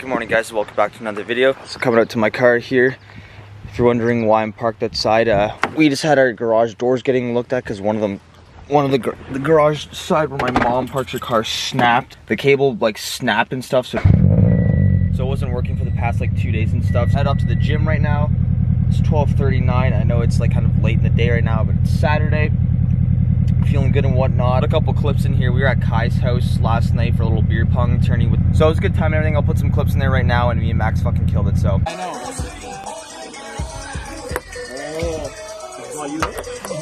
Good morning, guys. Welcome back to another video. So coming out to my car here. If you're wondering why I'm parked outside, we just had our garage doors getting looked at because one of the garage side where my mom parks her car snapped. The cable like snapped and stuff, so it wasn't working for the past like 2 days and stuff. Head up to the gym right now. It's 12:39. I know it's like kind of late in the day right now, but it's Saturday. Feeling good and whatnot. A couple clips in here. We were at Kai's house last night for a little beer pong tourney with, so it was a good time and everything. I'll put some clips in there right now, and me and Max fucking killed it. So I know.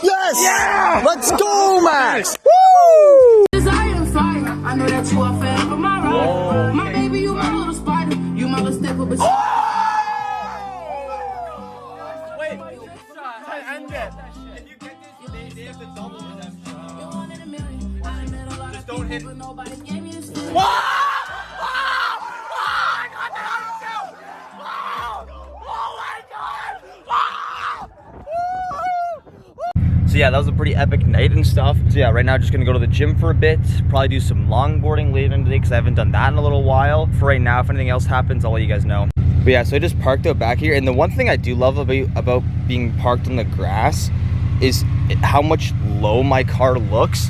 Yes! Yeah! Let's go, Max! Woo! I know that you are forever my ride. My baby, you my little spider. You my little stepper, but wait, end it. If you get this, they have to double redemption. Just don't hit it. Whoa! I got that on myself! Oh my god! So yeah, that was a pretty epic night and stuff. So yeah, right now just gonna go to the gym for a bit. Probably do some longboarding later in the day because I haven't done that in a little while. For right now, if anything else happens, I'll let you guys know. But yeah, so I just parked out back here, and the one thing I do love about being parked on the grass is how much low my car looks.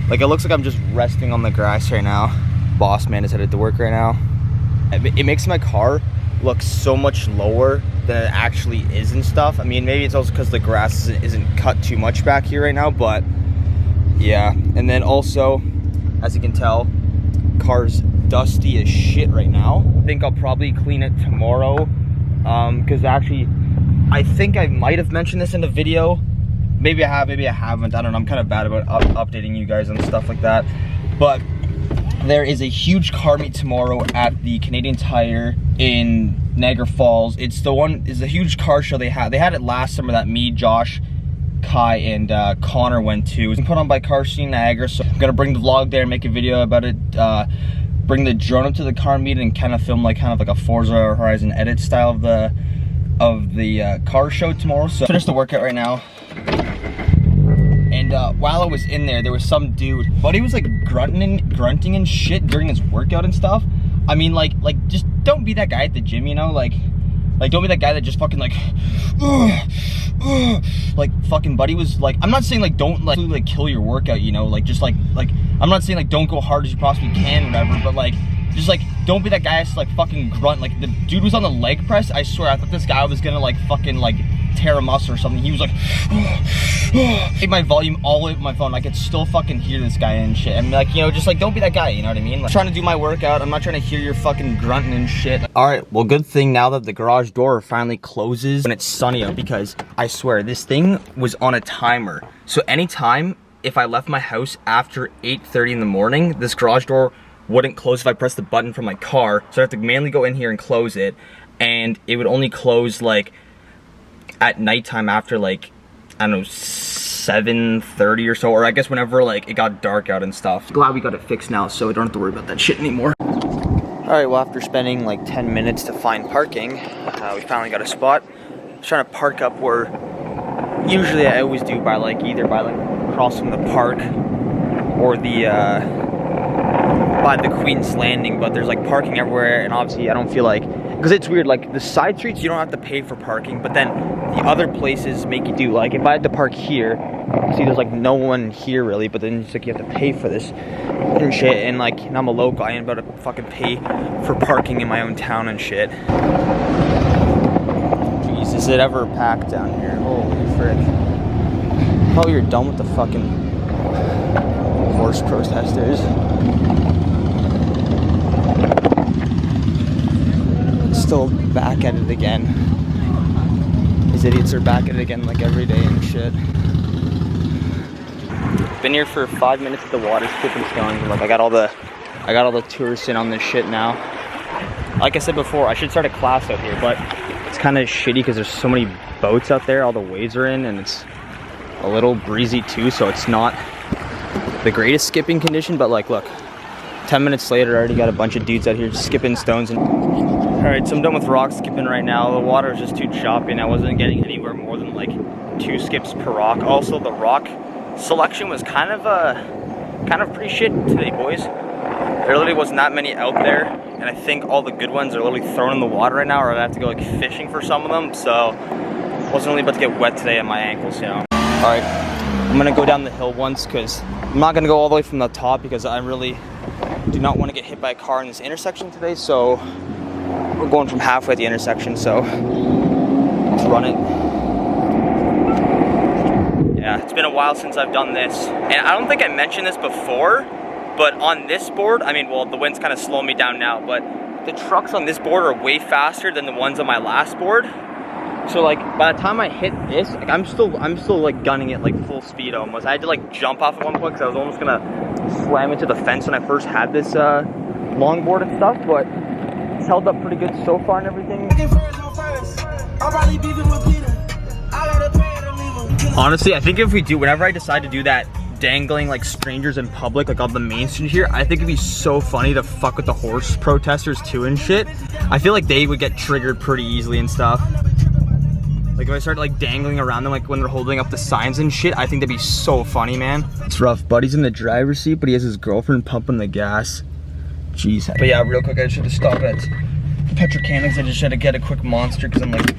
Like, it looks like I'm just resting on the grass right now. Boss man is headed to work right now. It makes my car look so much lower than it actually is and stuff. I mean, maybe it's also because the grass isn't cut too much back here right now, but yeah. And then also, as you can tell, car's dusty as shit right now. I think I'll probably clean it tomorrow, because actually, I think I might have mentioned this in the video. Maybe I have, maybe I haven't. I don't know. I'm kind of bad about updating you guys on stuff like that. But there is a huge car meet tomorrow at the Canadian Tire in Niagara Falls. It's a huge car show they had. They had it last summer that me, Josh, Kai, and Connor went to. It's put on by Car Scene Niagara, so I'm gonna bring the vlog there and make a video about it. Bring the drone up to the car meet and kind of film like a Forza Horizon edit style of the car show tomorrow. So finished the workout right now. And while I was in there was some dude, but he was like grunting and shit during his workout and stuff. I mean, like just don't be that guy at the gym, you know? Like don't be that guy that just fucking like fucking. Buddy was like, I'm not saying like don't like kill your workout, you know? Like just like I'm not saying like don't go hard as you possibly can, whatever. But like just like don't be that guy that's like fucking grunt. Like the dude was on the leg press. I swear I thought this guy was gonna like fucking like tear a muscle or something. He was like take my volume all the way up my phone. I could still fucking hear this guy and shit. And like, you know, just like don't be that guy, you know what I mean? Like, I'm trying to do my workout. I'm not trying to hear your fucking grunting and shit. Alright, well, good thing now that the garage door finally closes when it's sunny out, because I swear this thing was on a timer. So anytime if I left my house after 8:30 in the morning, this garage door wouldn't close if I pressed the button from my car. So I have to manually go in here and close it, and it would only close like at nighttime after like, I don't know, 7:30 or so, or I guess whenever like it got dark out and stuff. Glad we got it fixed now, so I don't have to worry about that shit anymore. Alright, well, after spending like 10 minutes to find parking, we finally got a spot. I was trying to park up where usually I always do, by like either by like across from the park or the by the Queen's Landing, but there's like parking everywhere, and obviously I don't feel like, because it's weird, like the side streets you don't have to pay for parking, but then the other places make you do. Like if I had to park here, see there's like no one here really, but then it's like you have to pay for this and shit, and like, and I'm a local, I ain't about to fucking pay for parking in my own town and shit. Jeez, is it ever packed down here? Holy frick. Oh, you're done with the fucking horse protesters. Still back at it again. These idiots are back at it again like every day and shit. Been here for 5 minutes at the water, skipping stones. Like I got all the tourists in on this shit now. Like I said before, I should start a class out here, but it's kind of shitty because there's so many boats out there. All the waves are in, and it's a little breezy too, so it's not the greatest skipping condition. But like, look, 10 minutes later, I already got a bunch of dudes out here just skipping stones. And alright, so I'm done with rock skipping right now. The water is just too choppy, and I wasn't getting anywhere more than like 2 skips per rock. Also, the rock selection was kind of pretty shit today, boys. There literally wasn't that many out there, and I think all the good ones are literally thrown in the water right now, or I have to go like fishing for some of them. So I wasn't really about to get wet today at my ankles, you know. All right, I'm gonna go down the hill once because I'm not gonna go all the way from the top because I really do not want to get hit by a car in this intersection today. So we're going from halfway at the intersection, so let's run it. Yeah, it's been a while since I've done this, and I don't think I mentioned this before, but on this board, I mean, well, the wind's kind of slowing me down now, but the trucks on this board are way faster than the ones on my last board. So like, by the time I hit this, like I'm still like gunning it like full speed almost. I had to like jump off at one point because I was almost gonna slam into the fence when I first had this longboard and stuff, but it's held up pretty good so far and everything. Honestly, I think if we do, whenever I decide to do that dangling like strangers in public, like on the main street here, I think it'd be so funny to fuck with the horse protesters too and shit. I feel like they would get triggered pretty easily and stuff. Like if I start like dangling around them, like when they're holding up the signs and shit, I think that'd be so funny, man. It's rough. Buddy's in the driver's seat, but he has his girlfriend pumping the gas. Jeez. But yeah, real quick, I just had to stop at Petrocanics. I just had to get a quick monster because I'm like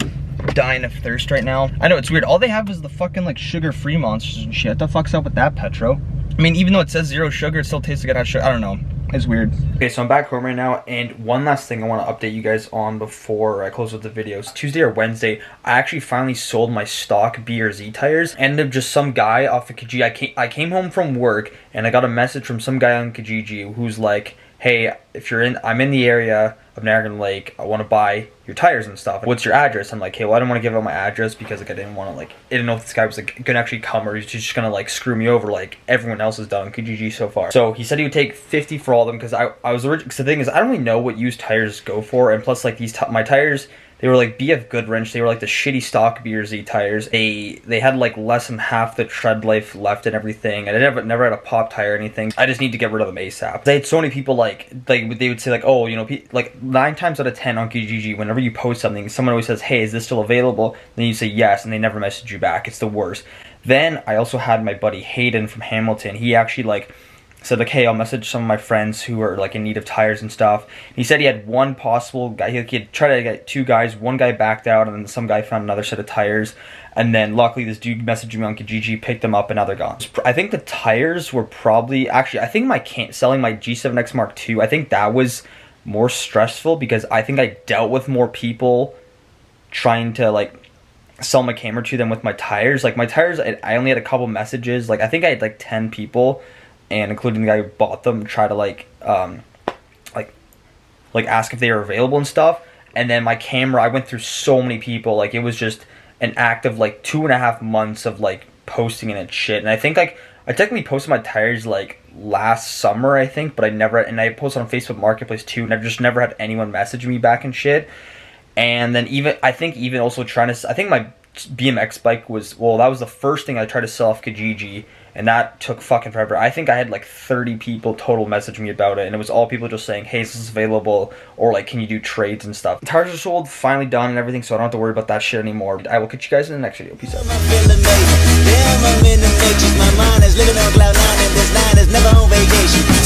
dying of thirst right now. I know it's weird. All they have is the fucking like sugar-free monsters and shit. What the fuck's up with that, Petro? I mean, even though it says 0 sugar, it still tastes like it has sugar. I don't know. It's weird. Okay, so I'm back home right now, and one last thing I want to update you guys on before I close with the videos. Tuesday or Wednesday, I actually finally sold my stock BRZ tires. Ended up just some guy off of Kijiji. I came home from work, and I got a message from some guy on Kijiji who's like, hey, if you're in, I'm in the area of Niagara Lake, I want to buy your tires and stuff. What's your address? I'm like, hey, well, I don't want to give out my address because like I didn't want to like, I didn't know if this guy was like gonna actually come or he's just gonna like screw me over like everyone else has done on Kijiji so far. So he said he would take 50 for all of them because I was originally, because the thing is I don't really know what used tires go for, and plus like these my tires, they were like BF Goodwrench. They were like the shitty stock BRZ tires. They had like less than half the tread life left and everything. And I never had a pop tire or anything. I just need to get rid of them ASAP. They had so many people like they would say like, oh, you know, like 9 times out of 10 on Kijiji, whenever you post something, someone always says, hey, is this still available? Then you say yes, and they never message you back. It's the worst. Then I also had my buddy Hayden from Hamilton. He actually like said like, hey, I'll message some of my friends who are like in need of tires and stuff. He said he had one possible guy. He had tried to get 2 guys. One guy backed out, and then some guy found another set of tires. And then luckily this dude messaged me on Kijiji, picked them up, and now they're gone. I think the tires were probably, actually, I think selling my G7X Mark II, I think that was more stressful because I think I dealt with more people trying to like sell my camera to them with my tires. Like my tires, I only had a couple messages. Like I think I had like 10 people, and including the guy who bought them, try to like ask if they were available and stuff. And then my camera, I went through so many people. Like it was just an act of like 2.5 months of like posting and shit. And I think like I technically posted my tires like last summer, I think, but I posted on Facebook Marketplace too, and I've just never had anyone message me back and shit. And then I think my BMX bike was, well, that was the first thing I tried to sell off Kijiji, and that took fucking forever. I think I had like 30 people total message me about it, and it was all people just saying, hey, is this available, or like, can you do trades and stuff. The tires are sold, finally done and everything, so I don't have to worry about that shit anymore. I will catch you guys in the next video. Peace out. Damn, I'm in the matrix. My mind is living on cloud 9, and this 9 is never on vacation.